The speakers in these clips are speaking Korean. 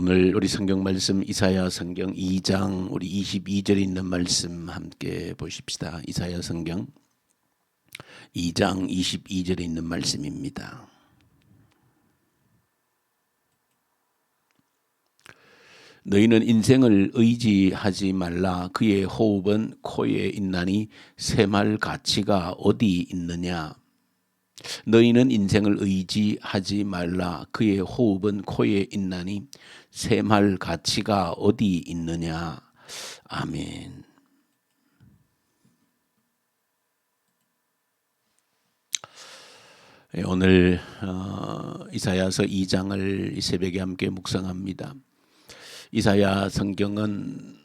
오늘 우리 성경 말씀 이사야 성경 2장 우리 22절에 있는 말씀 함께 보십시다. 이사야 성경 2장 22절에 있는 말씀입니다. 너희는 인생을 의지하지 말라. 그의 호흡은 코에 있나니 샘할 가치가 어디 있느냐. 너희는 인생을 의지하지 말라. 그의 호흡은 코에 있나니 샘할 가치가 어디 있느냐. 아멘. 오늘 이사야서 2장을 이 새벽에 함께 묵상합니다. 이사야 성경은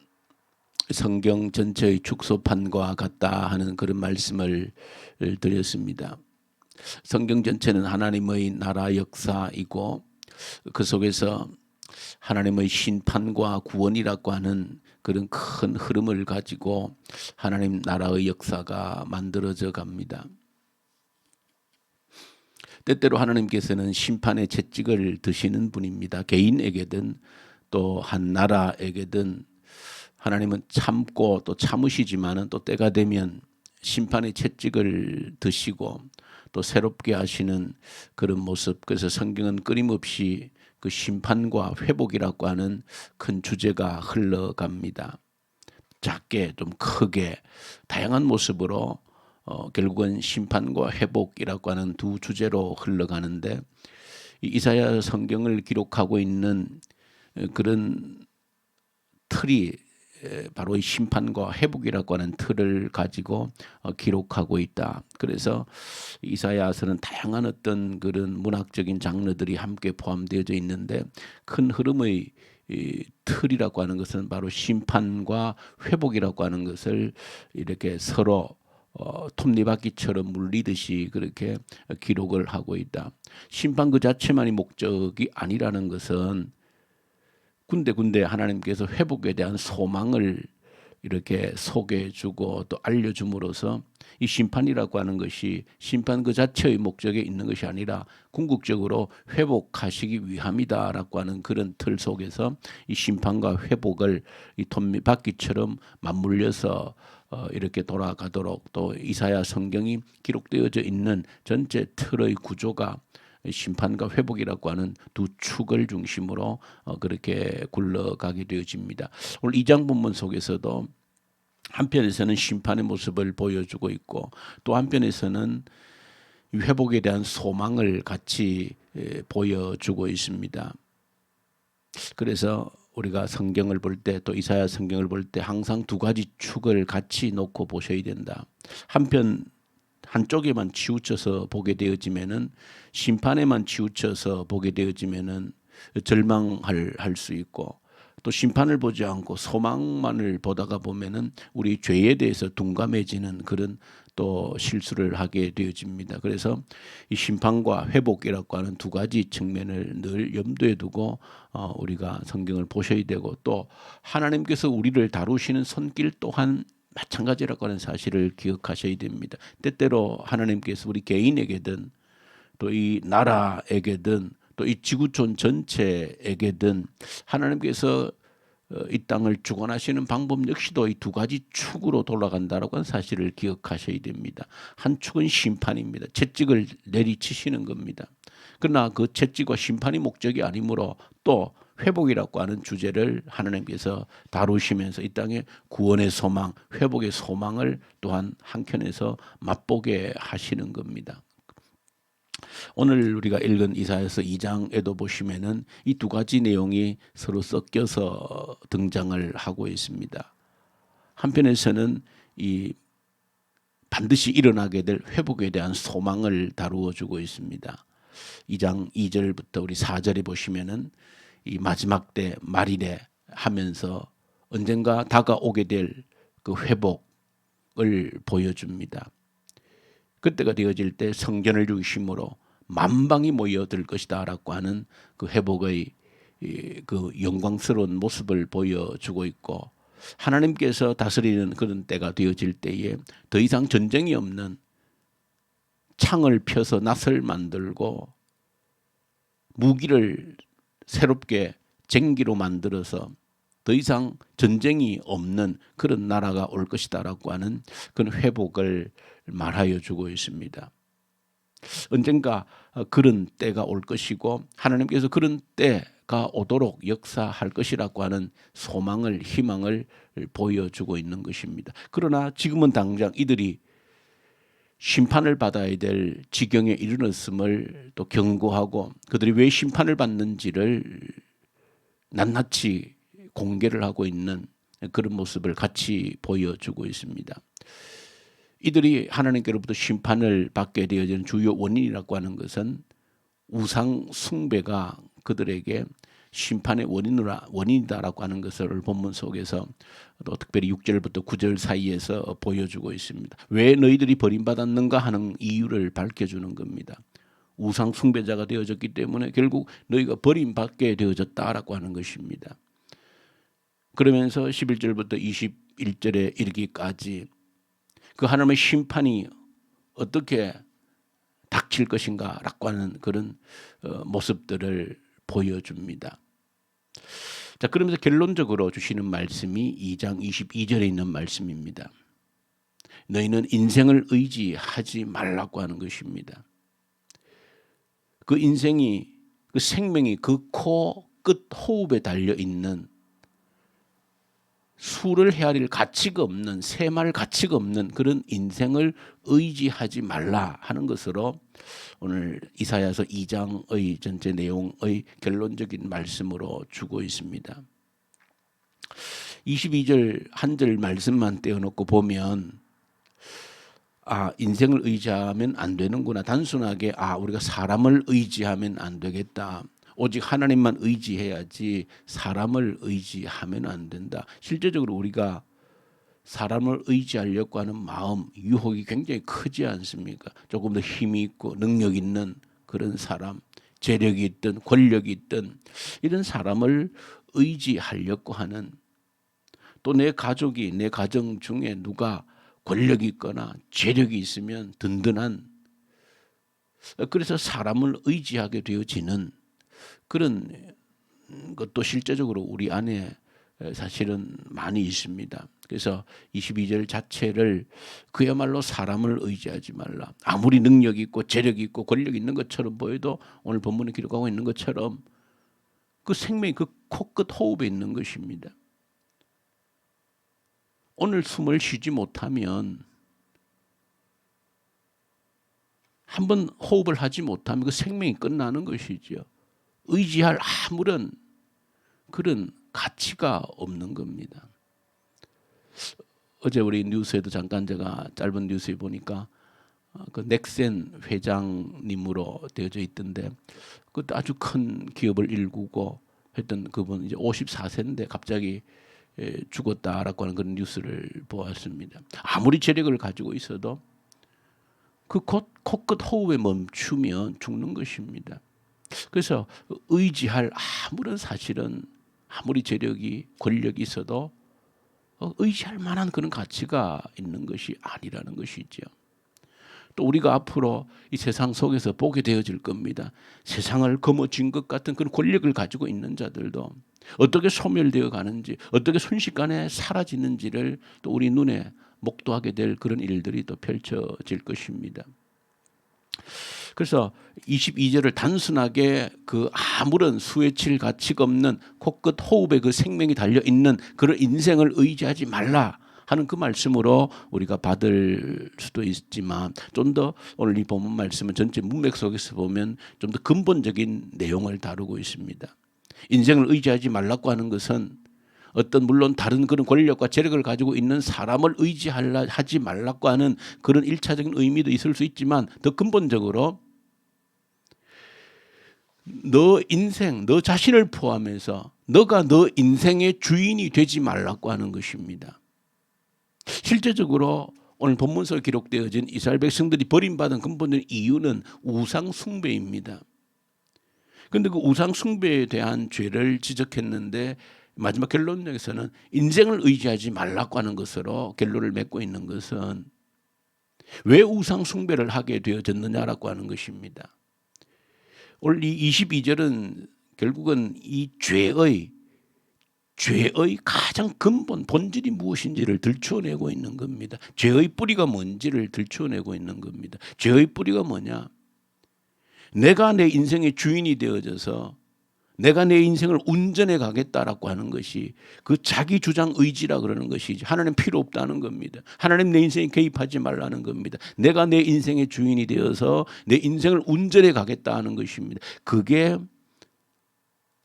성경 전체의 축소판과 같다 하는 그런 말씀을 드렸습니다. 성경 전체는 하나님의 나라 역사이고 그 속에서 하나님의 심판과 구원이라고 하는 그런 큰 흐름을 가지고 하나님 나라의 역사가 만들어져 갑니다. 때때로 하나님께서는 심판의 채찍을 드시는 분입니다. 개인에게든 또 한 나라에게든 하나님은 참고 또 참으시지만은 또 때가 되면 심판의 채찍을 드시고 또 새롭게 하시는 그런 모습. 그래서 성경은 끊임없이 그 심판과 회복이라고 하는 큰 주제가 흘러갑니다. 작게 좀 크게 다양한 모습으로 결국은 심판과 회복이라고 하는 두 주제로 흘러가는데 이사야 성경을 기록하고 있는 그런 틀이 바로 이 심판과 회복이라고 하는 틀을 가지고 기록하고 있다. 그래서 이사야서는 다양한 어떤 그런 문학적인 장르들이 함께 포함되어져 있는데 큰 흐름의 틀이라고 하는 것은 바로 심판과 회복이라고 하는 것을 이렇게 서로 톱니바퀴처럼 물리듯이 그렇게 기록을 하고 있다. 심판 그 자체만이 목적이 아니라는 것은 군데군데 하나님께서 회복에 대한 소망을 이렇게 소개해주고 또 알려줌으로써 이 심판이라고 하는 것이 심판 그 자체의 목적에 있는 것이 아니라 궁극적으로 회복하시기 위함이다라고 하는 그런 틀 속에서 이 심판과 회복을 이 톱니바퀴처럼 맞물려서 이렇게 돌아가도록 또 이사야 성경이 기록되어져 있는 전체 틀의 구조가 심판과 회복이라고 하는 두 축을 중심으로 그렇게 굴러가게 되어집니다. 오늘 2장 본문 속에서도 한편에서는 심판의 모습을 보여주고 있고 또 한편에서는 회복에 대한 소망을 같이 보여주고 있습니다. 그래서 우리가 성경을 볼 때 또 이사야 성경을 볼 때 항상 두 가지 축을 같이 놓고 보셔야 된다. 한쪽에만 치우쳐서 보게 되어지면은 심판에만 치우쳐서 보게 되어지면은 절망할 수 있고 또 심판을 보지 않고 소망만을 보다가 보면은 우리 죄에 대해서 둔감해지는 그런 또 실수를 하게 되어집니다. 그래서 이 심판과 회복이라고 하는 두 가지 측면을 늘 염두에 두고 우리가 성경을 보셔야 되고 또 하나님께서 우리를 다루시는 손길 또한 마찬가지라고 하는 사실을 기억하셔야 됩니다. 때때로 하나님께서 우리 개인에게든 또 이 나라에게든 또 이 지구촌 전체에게든 하나님께서 이 땅을 주관하시는 방법 역시도 이 두 가지 축으로 돌아간다라고 하는 사실을 기억하셔야 됩니다. 한 축은 심판입니다. 채찍을 내리치시는 겁니다. 그러나 그 채찍과 심판이 목적이 아니므로 또 회복이라고 하는 주제를 하나님께서 다루시면서 이 땅에 구원의 소망, 회복의 소망을 또한 한켠에서 맛보게 하시는 겁니다. 오늘 우리가 읽은 이사야서 2장에도 보시면은 이 두 가지 내용이 서로 섞여서 등장을 하고 있습니다. 한편에서는 이 반드시 일어나게 될 회복에 대한 소망을 다루어 주고 있습니다. 2장 2절부터 우리 4절에 보시면은 이 마지막 때 말이래 하면서 언젠가 다가오게 될 그 회복을 보여줍니다. 그때가 되어질 때 성전을 중심으로 만방이 모여들 것이다 라고 하는 그 회복의 그 영광스러운 모습을 보여주고 있고 하나님께서 다스리는 그런 때가 되어질 때에 더 이상 전쟁이 없는 창을 펴서 낫을 만들고 무기를 새롭게 쟁기로 만들어서 더 이상 전쟁이 없는 그런 나라가 올 것이다라고 하는 그런 회복을 말하여 주고 있습니다. 언젠가 그런 때가 올 것이고 하나님께서 그런 때가 오도록 역사할 것이라고 하는 소망을, 희망을 보여주고 있는 것입니다. 그러나 지금은 당장 이들이 심판을 받아야 될 지경에 이르렀음을 또 경고하고 그들이 왜 심판을 받는지를 낱낱이 공개를 하고 있는 그런 모습을 같이 보여주고 있습니다. 이들이 하나님께로부터 심판을 받게 되어지는 주요 원인이라고 하는 것은 우상 숭배가 그들에게 심판의 원인이다라고 하는 것을 본문 속에서 또 특별히 6절부터 9절 사이에서 보여주고 있습니다. 왜 너희들이 버림받았는가 하는 이유를 밝혀주는 겁니다. 우상 숭배자가 되어졌기 때문에 결국 너희가 버림받게 되어졌다라고 하는 것입니다. 그러면서 11절부터 21절에 이르기까지 그 하나님의 심판이 어떻게 닥칠 것인가라고 하는 그런 모습들을 보여줍니다. 자, 그러면서 결론적으로 주시는 말씀이 2장 22절에 있는 말씀입니다. 너희는 인생을 의지하지 말라고 하는 것입니다. 그 인생이, 그 생명이 그 코 끝 호흡에 달려 있는 수를 헤아릴 가치가 없는, 셈할 가치가 없는 그런 인생을 의지하지 말라 하는 것으로 오늘 이사야서 2장의 전체 내용의 결론적인 말씀으로 주고 있습니다. 22절 한 절 말씀만 떼어놓고 보면 인생을 의지하면 안 되는구나. 단순하게 우리가 사람을 의지하면 안 되겠다. 오직 하나님만 의지해야지 사람을 의지하면 안 된다. 실제적으로 우리가 사람을 의지하려고 하는 마음, 유혹이 굉장히 크지 않습니까? 조금 더 힘이 있고 능력 있는 그런 사람, 재력이 있든 권력이 있든 이런 사람을 의지하려고 하는, 또 내 가족이, 내 가정 중에 누가 권력이 있거나 재력이 있으면 든든한, 그래서 사람을 의지하게 되어지는 그런 것도 실제적으로 우리 안에 사실은 많이 있습니다. 그래서 22절 자체를 그야말로 사람을 의지하지 말라. 아무리 능력이 있고 재력이 있고 권력이 있는 것처럼 보여도 오늘 본문에 기록하고 있는 것처럼 그 생명이 그 코끝 호흡에 있는 것입니다. 오늘 숨을 쉬지 못하면, 한번 호흡을 하지 못하면 그 생명이 끝나는 것이죠. 의지할 아무런 그런 가치가 없는 겁니다. 어제 우리 뉴스에도 잠깐 제가 짧은 뉴스에 보니까 그 넥센 회장님으로 되어져 있던데, 그것도 아주 큰 기업을 일구고 했던 그분, 이제 54세인데 갑자기 죽었다라고 하는 그런 뉴스를 보았습니다. 아무리 재력을 가지고 있어도 그 코끝 호흡에 멈추면 죽는 것입니다. 그래서 의지할 아무런, 사실은 아무리 재력이 권력이 있어도 의지할 만한 그런 가치가 있는 것이 아니라는 것이죠. 또 우리가 앞으로 이 세상 속에서 보게 되어질 겁니다. 세상을 거머쥔 것 같은 그런 권력을 가지고 있는 자들도 어떻게 소멸되어 가는지, 어떻게 순식간에 사라지는지를 또 우리 눈에 목도하게 될 그런 일들이 또 펼쳐질 것입니다. 그래서 22절을 단순하게 그 아무런 수에 칠 가치가 없는 코끝 호흡에 그 생명이 달려있는 그런 인생을 의지하지 말라 하는 그 말씀으로 우리가 받을 수도 있지만, 좀 더 오늘 이 본문 말씀은 전체 문맥 속에서 보면 좀 더 근본적인 내용을 다루고 있습니다. 인생을 의지하지 말라고 하는 것은 어떤, 물론 다른 그런 권력과 재력을 가지고 있는 사람을 의지하지 말라고 하는 그런 1차적인 의미도 있을 수 있지만, 더 근본적으로 너 인생, 너 자신을 포함해서 너가 너 인생의 주인이 되지 말라고 하는 것입니다. 실제적으로 오늘 본문서에 기록되어진 이스라엘 백성들이 버림받은 근본적인 이유는 우상 숭배입니다. 그런데 그 우상 숭배에 대한 죄를 지적했는데 마지막 결론에서는 인생을 의지하지 말라고 하는 것으로 결론을 맺고 있는 것은 왜 우상 숭배를 하게 되어졌느냐라고 하는 것입니다. 오늘 이 22절은 결국은 이 죄의 가장 근본 본질이 무엇인지를 들추어내고 있는 겁니다. 죄의 뿌리가 뭔지를 들추어내고 있는 겁니다. 죄의 뿌리가 뭐냐? 내가 내 인생의 주인이 되어져서 내가 내 인생을 운전해 가겠다라고 하는 것이 그 자기 주장 의지라 그러는 것이지, 하나님 필요 없다는 겁니다. 하나님 내 인생에 개입하지 말라는 겁니다. 내가 내 인생의 주인이 되어서 내 인생을 운전해 가겠다 하는 것입니다. 그게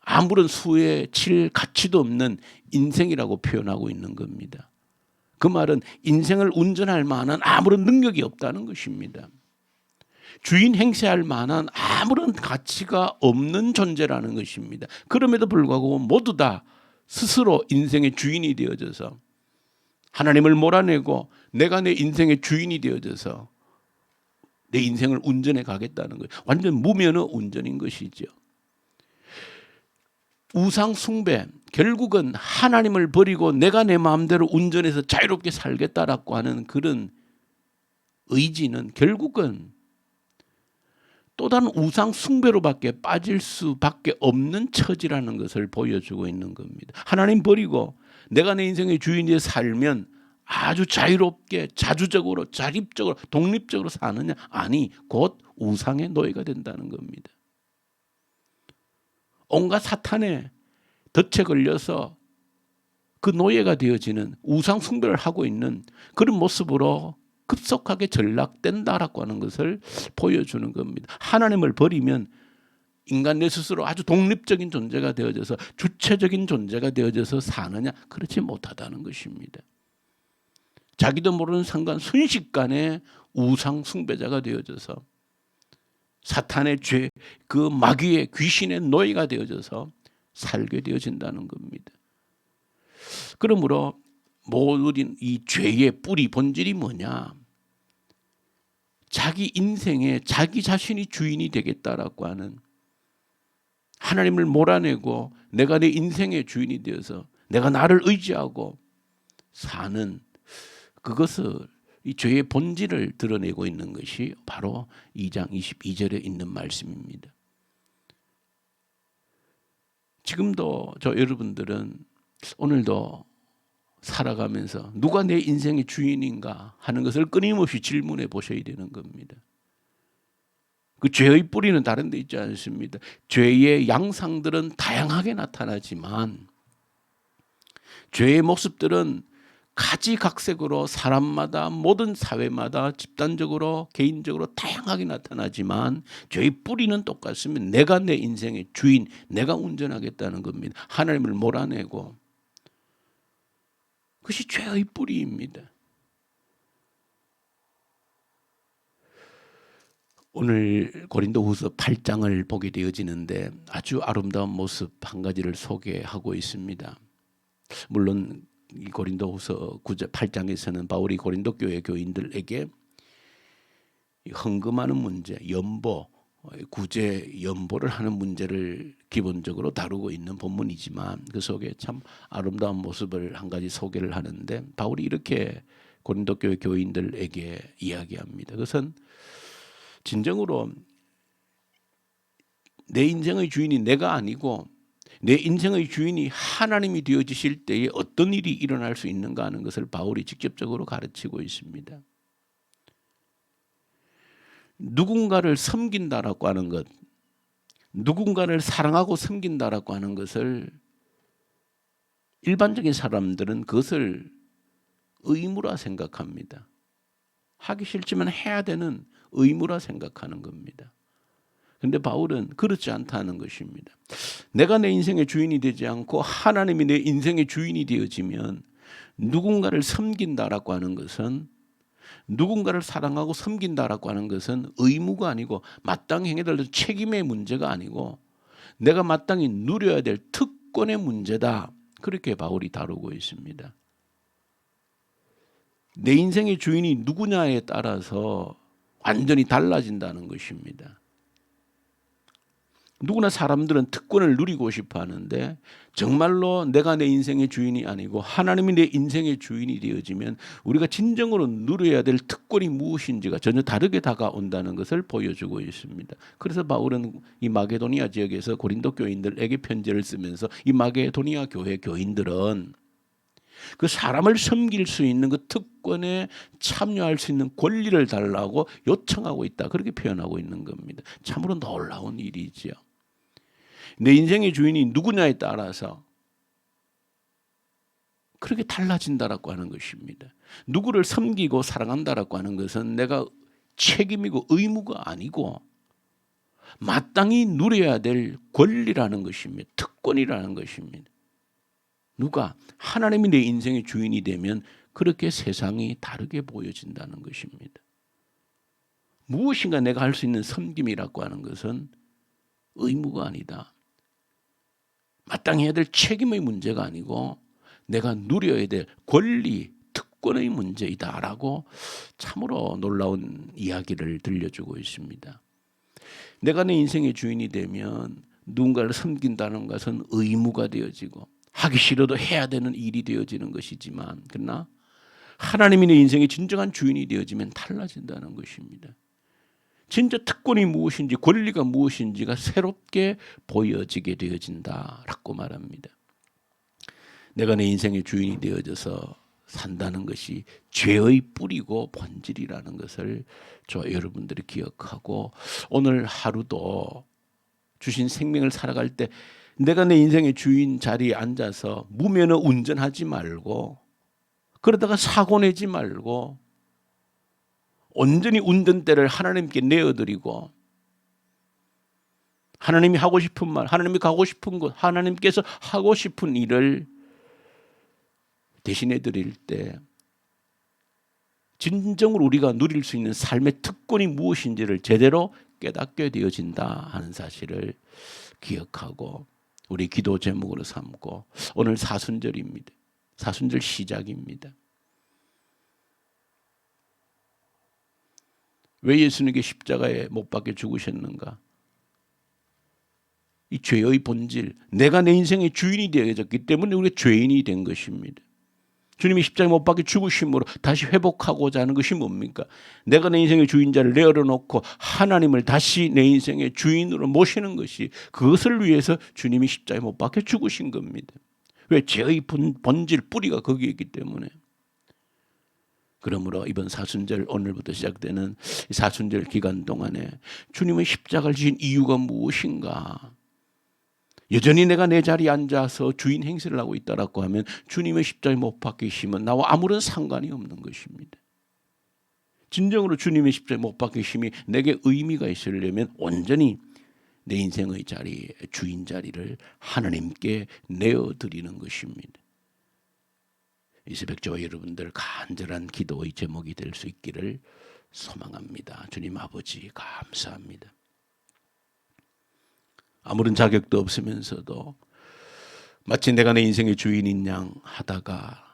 아무런 수에 칠 가치도 없는 인생이라고 표현하고 있는 겁니다. 그 말은 인생을 운전할 만한 아무런 능력이 없다는 것입니다. 주인 행세할 만한 아무런 가치가 없는 존재라는 것입니다. 그럼에도 불구하고 모두 다 스스로 인생의 주인이 되어져서 하나님을 몰아내고 내가 내 인생의 주인이 되어져서 내 인생을 운전해 가겠다는 거예요. 완전 무면허 운전인 것이죠. 우상 숭배, 결국은 하나님을 버리고 내가 내 마음대로 운전해서 자유롭게 살겠다라고 하는 그런 의지는 결국은 또 다른 우상 숭배로밖에 빠질 수밖에 없는 처지라는 것을 보여주고 있는 겁니다. 하나님 버리고 내가 내 인생의 주인이 살면 아주 자유롭게 자주적으로 자립적으로 독립적으로 사느냐? 아니, 곧 우상의 노예가 된다는 겁니다. 온갖 사탄의 덫에 걸려서 그 노예가 되어지는 우상 숭배를 하고 있는 그런 모습으로 급속하게 전락된다라고 하는 것을 보여주는 겁니다. 하나님을 버리면 인간 내 스스로 아주 독립적인 존재가 되어져서 주체적인 존재가 되어져서 사느냐? 그렇지 못하다는 것입니다. 자기도 모르는 순간 순식간에 우상 숭배자가 되어져서 사탄의 죄, 그 마귀의 귀신의 노예가 되어져서 살게 되어진다는 겁니다. 그러므로 모든 이 죄의 뿌리 본질이 뭐냐? 자기 인생에 자기 자신이 주인이 되겠다라고 하는, 하나님을 몰아내고 내가 내 인생의 주인이 되어서 내가 나를 의지하고 사는, 그것을 이 죄의 본질을 드러내고 있는 것이 바로 2장 22절에 있는 말씀입니다. 지금도 저 여러분들은 오늘도 살아가면서 누가 내 인생의 주인인가 하는 것을 끊임없이 질문해 보셔야 되는 겁니다. 그 죄의 뿌리는 다른 데 있지 않습니다. 죄의 양상들은 다양하게 나타나지만 죄의 모습들은 가지각색으로 사람마다, 모든 사회마다, 집단적으로, 개인적으로 다양하게 나타나지만 죄의 뿌리는 똑같습니다. 내가 내 인생의 주인, 내가 운전하겠다는 겁니다. 하나님을 몰아내고, 그것이 죄의 뿌리입니다. 오늘 고린도후서 8장을 보게 되어지는데 아주 아름다운 모습 한 가지를 소개하고 있습니다. 물론 이 고린도후서 8장에서는 바울이 고린도 교회 교인들에게 헌금하는 문제, 연보, 구제 연보를 하는 문제를 기본적으로 다루고 있는 본문이지만 그 속에 참 아름다운 모습을 한 가지 소개를 하는데, 바울이 이렇게 고린도 교회 교인들에게 이야기합니다. 그것은 진정으로 내 인생의 주인이 내가 아니고 내 인생의 주인이 하나님이 되어지실 때에 어떤 일이 일어날 수 있는가 하는 것을 바울이 직접적으로 가르치고 있습니다. 누군가를 섬긴다라고 하는 것, 누군가를 사랑하고 섬긴다라고 하는 것을 일반적인 사람들은 그것을 의무라 생각합니다. 하기 싫지만 해야 되는 의무라 생각하는 겁니다. 그런데 바울은 그렇지 않다는 것입니다. 내가 내 인생의 주인이 되지 않고 하나님이 내 인생의 주인이 되어지면 누군가를 섬긴다라고 하는 것은, 누군가를 사랑하고 섬긴다라고 하는 것은 의무가 아니고 마땅히 행해야 될 책임의 문제가 아니고 내가 마땅히 누려야 될 특권의 문제다. 그렇게 바울이 다루고 있습니다. 내 인생의 주인이 누구냐에 따라서 완전히 달라진다는 것입니다. 누구나 사람들은 특권을 누리고 싶어 하는데 정말로 내가 내 인생의 주인이 아니고 하나님이 내 인생의 주인이 되어지면 우리가 진정으로 누려야 될 특권이 무엇인지가 전혀 다르게 다가온다는 것을 보여주고 있습니다. 그래서 바울은 이 마게도니아 지역에서 고린도 교인들에게 편지를 쓰면서 이 마게도니아 교회 교인들은 그 사람을 섬길 수 있는 그 특권에 참여할 수 있는 권리를 달라고 요청하고 있다. 그렇게 표현하고 있는 겁니다. 참으로 놀라운 일이지요. 내 인생의 주인이 누구냐에 따라서 그렇게 달라진다라고 하는 것입니다. 누구를 섬기고 사랑한다라고 하는 것은 내가 책임이고 의무가 아니고 마땅히 누려야 될 권리라는 것입니다. 특권이라는 것입니다. 누가 하나님이 내 인생의 주인이 되면 그렇게 세상이 다르게 보여진다는 것입니다. 무엇인가 내가 할 수 있는 섬김이라고 하는 것은 의무가 아니다. 마땅히 해야 될 책임의 문제가 아니고 내가 누려야 될 권리, 특권의 문제이다라고 참으로 놀라운 이야기를 들려주고 있습니다. 내가 내 인생의 주인이 되면 누군가를 섬긴다는 것은 의무가 되어지고 하기 싫어도 해야 되는 일이 되어지는 것이지만 그러나 하나님이 내 인생의 진정한 주인이 되어지면 달라진다는 것입니다. 진짜 특권이 무엇인지 권리가 무엇인지가 새롭게 보여지게 되어진다라고 말합니다. 내가 내 인생의 주인이 되어져서 산다는 것이 죄의 뿌리고 본질이라는 것을 저 여러분들이 기억하고 오늘 하루도 주신 생명을 살아갈 때 내가 내 인생의 주인 자리에 앉아서 무면허 운전하지 말고 그러다가 사고 내지 말고 온전히 운전대를 하나님께 내어드리고 하나님이 하고 싶은 말, 하나님이 가고 싶은 곳, 하나님께서 하고 싶은 일을 대신해 드릴 때 진정으로 우리가 누릴 수 있는 삶의 특권이 무엇인지를 제대로 깨닫게 되어진다 하는 사실을 기억하고 우리 기도 제목으로 삼고 오늘 사순절입니다. 사순절 시작입니다. 왜 예수님께 십자가에 못 박혀 죽으셨는가? 이 죄의 본질, 내가 내 인생의 주인이 되어졌기 때문에 우리가 죄인이 된 것입니다. 주님이 십자가에 못 박혀 죽으심으로 다시 회복하고자 하는 것이 뭡니까? 내가 내 인생의 주인자를 내어놓고 하나님을 다시 내 인생의 주인으로 모시는 것이 그것을 위해서 주님이 십자가에 못 박혀 죽으신 겁니다. 왜? 죄의 본질, 뿌리가 거기에 있기 때문에. 그러므로 이번 사순절 오늘부터 시작되는 사순절 기간 동안에 주님의 십자가를 지신 이유가 무엇인가? 여전히 내가 내 자리에 앉아서 주인 행세를 하고 있다라고 하면 주님의 십자가에 못 박히심은 나와 아무런 상관이 없는 것입니다. 진정으로 주님의 십자가에 못 박히심이 내게 의미가 있으려면 온전히 내 인생의 자리, 주인 자리를 하나님께 내어드리는 것입니다. 이 새벽 저와 여러분들 간절한 기도의 제목이 될 수 있기를 소망합니다. 주님 아버지 감사합니다. 아무런 자격도 없으면서도 마치 내가 내 인생의 주인인 양 하다가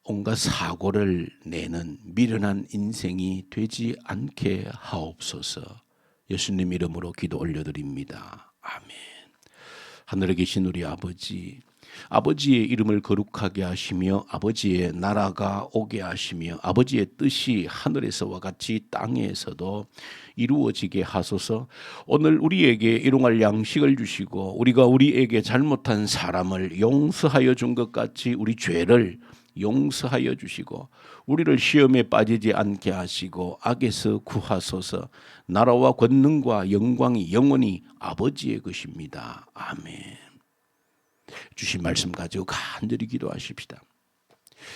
온갖 사고를 내는 미련한 인생이 되지 않게 하옵소서. 예수님 이름으로 기도 올려드립니다. 아멘. 하늘에 계신 우리 아버지, 아버지의 이름을 거룩하게 하시며 아버지의 나라가 오게 하시며 아버지의 뜻이 하늘에서와 같이 땅에서도 이루어지게 하소서. 오늘 우리에게 일용할 양식을 주시고 우리가 우리에게 잘못한 사람을 용서하여 준 것 같이 우리 죄를 용서하여 주시고 우리를 시험에 빠지지 않게 하시고 악에서 구하소서. 나라와 권능과 영광이 영원히 아버지의 것입니다. 아멘. 주신 말씀 가지고 간절히 기도하십시다.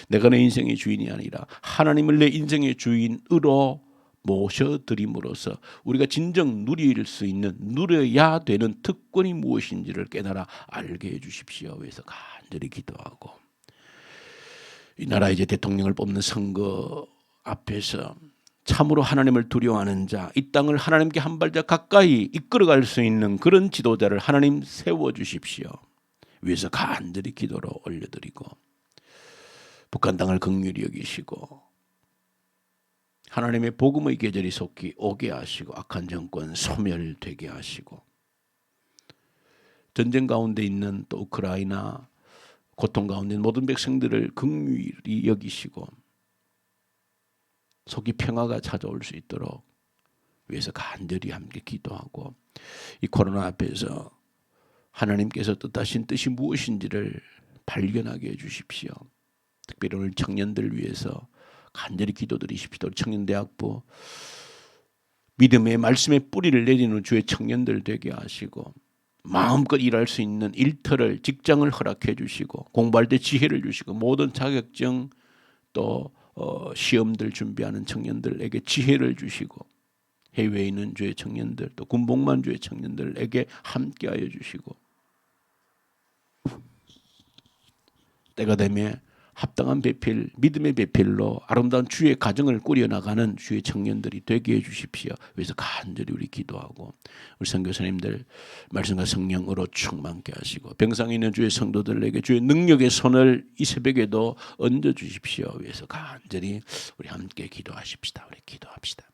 내가 내 인생의 주인이 아니라 하나님을 내 인생의 주인으로 모셔드림으로써 우리가 진정 누릴 수 있는, 누려야 되는 특권이 무엇인지를 깨달아 알게 해주십시오. 그래서 간절히 기도하고 이 나라 이제 대통령을 뽑는 선거 앞에서 참으로 하나님을 두려워하는 자, 이 땅을 하나님께 한 발짝 가까이 이끌어갈 수 있는 그런 지도자를 하나님 세워주십시오. 위에서 간절히 기도로 올려드리고 북한 땅을 긍휼히 여기시고 하나님의 복음의 계절이 속히 오게 하시고 악한 정권 소멸되게 하시고 전쟁 가운데 있는 또 우크라이나 고통 가운데 있는 모든 백성들을 긍휼히 여기시고 속이 평화가 찾아올 수 있도록 위해서 간절히 함께 기도하고, 이 코로나 앞에서 하나님께서 뜻하신 뜻이 무엇인지를 발견하게 해주십시오. 특별히 오늘 청년들 위해서 간절히 기도드리십시오. 청년대학부 믿음의 말씀의 뿌리를 내리는 주의 청년들 되게 하시고, 마음껏 일할 수 있는 일터를, 직장을 허락해 주시고, 공부할 때 지혜를 주시고, 모든 자격증 또 시험들 준비하는 청년들에게 지혜를 주시고, 해외에 있는 주의 청년들 또 군복만 주의 청년들에게 함께하여 주시고, 때가 되면 합당한 배필, 믿음의 배필로 아름다운 주의 가정을 꾸려나가는 주의 청년들이 되게 해주십시오. 그래서 간절히 우리 기도하고, 우리 선교사님들 말씀과 성령으로 충만케 하시고, 병상에 있는 주의 성도들에게 주의 능력의 손을 이 새벽에도 얹어 주십시오. 그래서 간절히 우리 함께 기도하십시다. 우리 기도합시다.